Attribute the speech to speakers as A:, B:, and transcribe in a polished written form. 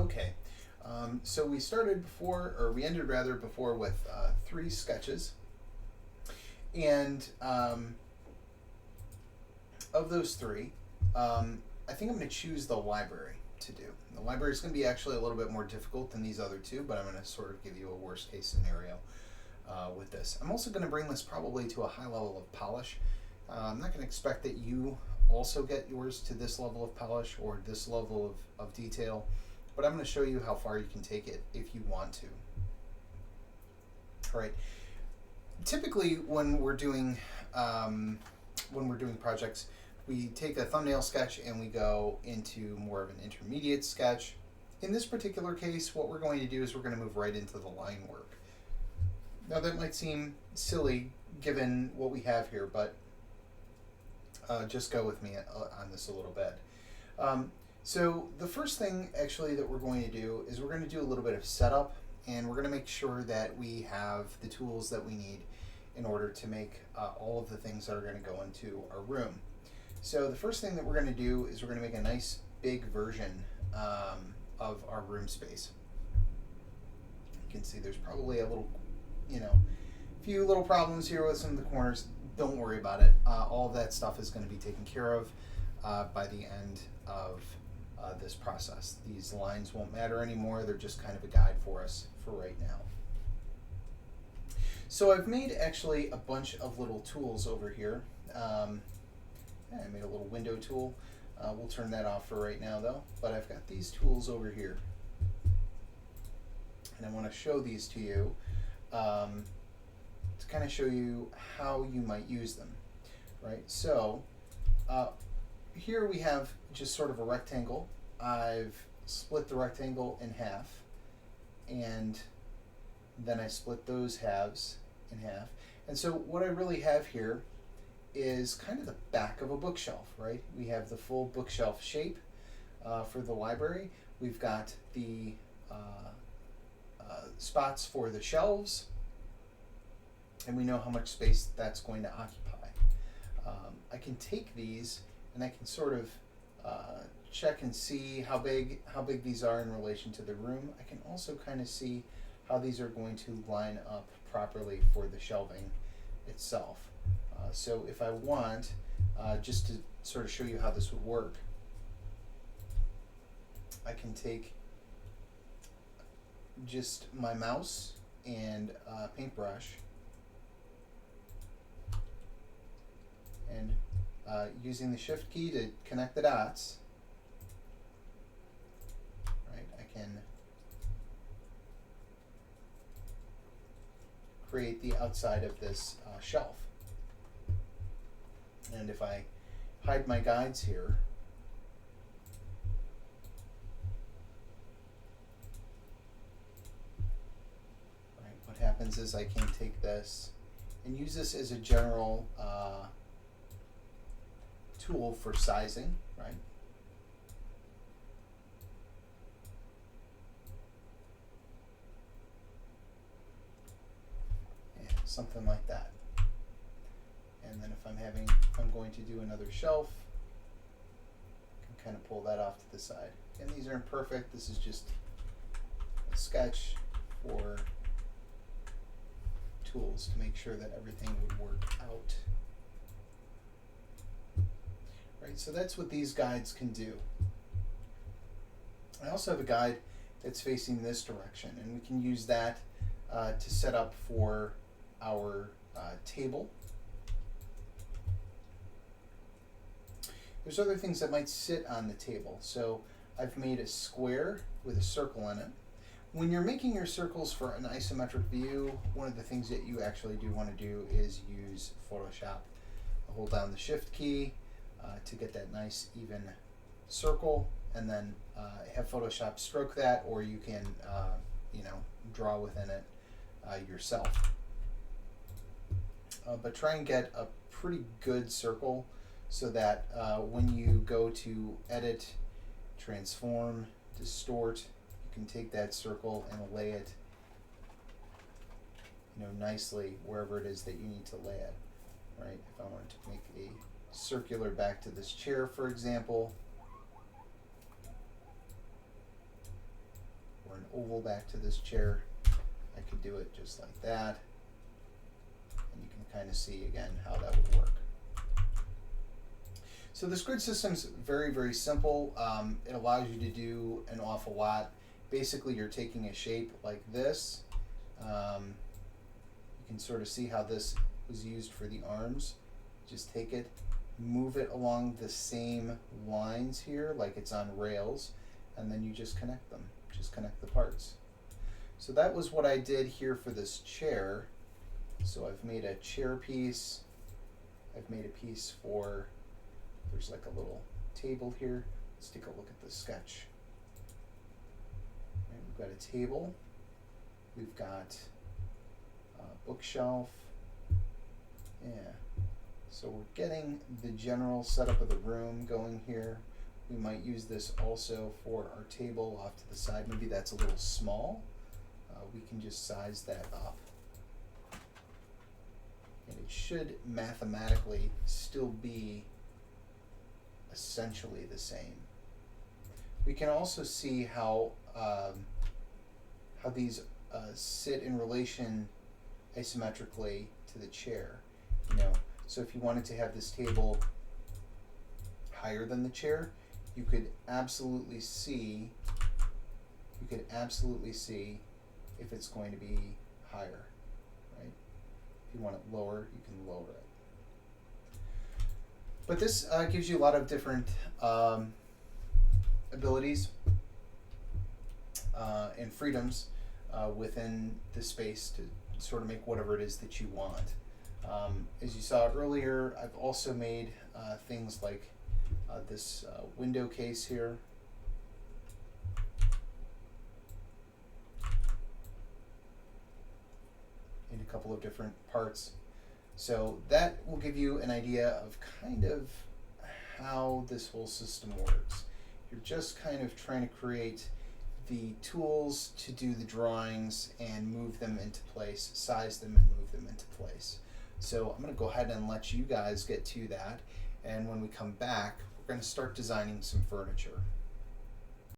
A: Okay, so we started before, or we ended rather before with 3 sketches, and of those 3, I think I'm going to choose the library to do. The library is going to be actually a little bit more difficult than these other 2, but I'm going to sort of give you a worst case scenario with this. I'm also going to bring this probably to a high level of polish. I'm not going to expect that you also get yours to this level of polish or this level of detail, but I'm going to show you how far you can take it if you want to. All right. Typically, when we're doing projects, we take a thumbnail sketch and we go into more of an intermediate sketch. In this particular case, what we're going to do is we're going to move right into the line work. Now that might seem silly given what we have here, but just go with me on this a little bit. So the first thing actually that we're going to do is we're going to do a little bit of setup, and we're going to make sure that we have the tools that we need in order to make all of the things that are going to go into our room. So the first thing that we're going to do is we're going to make a nice big version of our room space. You can see there's probably a little, few little problems here with some of the corners. Don't worry about it. All of that stuff is going to be taken care of by the end of this process. These lines won't matter anymore. They're just kind of a guide for us for right now. So I've made actually a bunch of little tools over here. I made a little window tool. We'll turn that off for right now though, but I've got these tools over here. And I want to show these to you to kind of show you how you might use them, right? So here we have just sort of a rectangle. I've split the rectangle in half, and then I split those halves in half. And so what I really have here is kind of the back of a bookshelf, right? We have the full bookshelf shape for the library. We've got the spots for the shelves, and we know how much space that's going to occupy. I can take these and I can sort of check and see how big these are in relation to the room. I can also kind of see how these are going to line up properly for the shelving itself. So if I want, just to sort of show you how this would work, I can take just my mouse and paintbrush and using the shift key to connect the dots, right, I can create the outside of this shelf. And if I hide my guides here, right, what happens is I can take this and use this as a general tool for sizing, right? Yeah, something like that. And then if I'm going to do another shelf, I can kind of pull that off to the side. And these aren't perfect. This is just a sketch for tools to make sure that everything would work out. Right, so that's what these guides can do. I also have a guide that's facing this direction, and we can use that to set up for our table. There's other things that might sit on the table. So I've made a square with a circle in it. When you're making your circles for an isometric view, one of the things that you actually do want to do is use Photoshop. Hold down the shift key to get that nice even circle, and then have Photoshop stroke that, or you can draw within it yourself. But try and get a pretty good circle so that when you go to edit, transform, distort, you can take that circle and lay it nicely wherever it is that you need to lay it. Right? If I wanted to make a circular back to this chair, for example, oval back to this chair, I could do it just like that. And you can kind of see again how that would work. So this grid system's very, very simple. It allows you to do an awful lot. Basically, you're taking a shape like this. You can sort of see how this was used for the arms. Just take it, move it along the same lines here, like it's on rails, and then you just connect them. Just connect the parts. So that was what I did here for this chair. So I've made a chair piece. I've made a piece for, there's like a little table here. Let's take a look at the sketch. Right, we've got a table. We've got a bookshelf. Yeah. So we're getting the general setup of the room going here. We might use this also for our table off to the side. Maybe that's a little small. We can just size that up. And it should mathematically still be essentially the same. We can also see how these sit in relation isometrically to the chair. You know, so if you wanted to have this table higher than the chair, you could absolutely see if it's going to be higher, right? If you want it lower, you can lower it. But this gives you a lot of different abilities and freedoms within the space to sort of make whatever it is that you want. As you saw earlier, I've also made things like this window case here. In a couple of different parts. So that will give you an idea of kind of how this whole system works. You're just kind of trying to create the tools to do the drawings and move them into place, size them and move them into place. So I'm going to go ahead and let you guys get to that, and when we come back, we're going to start designing some furniture.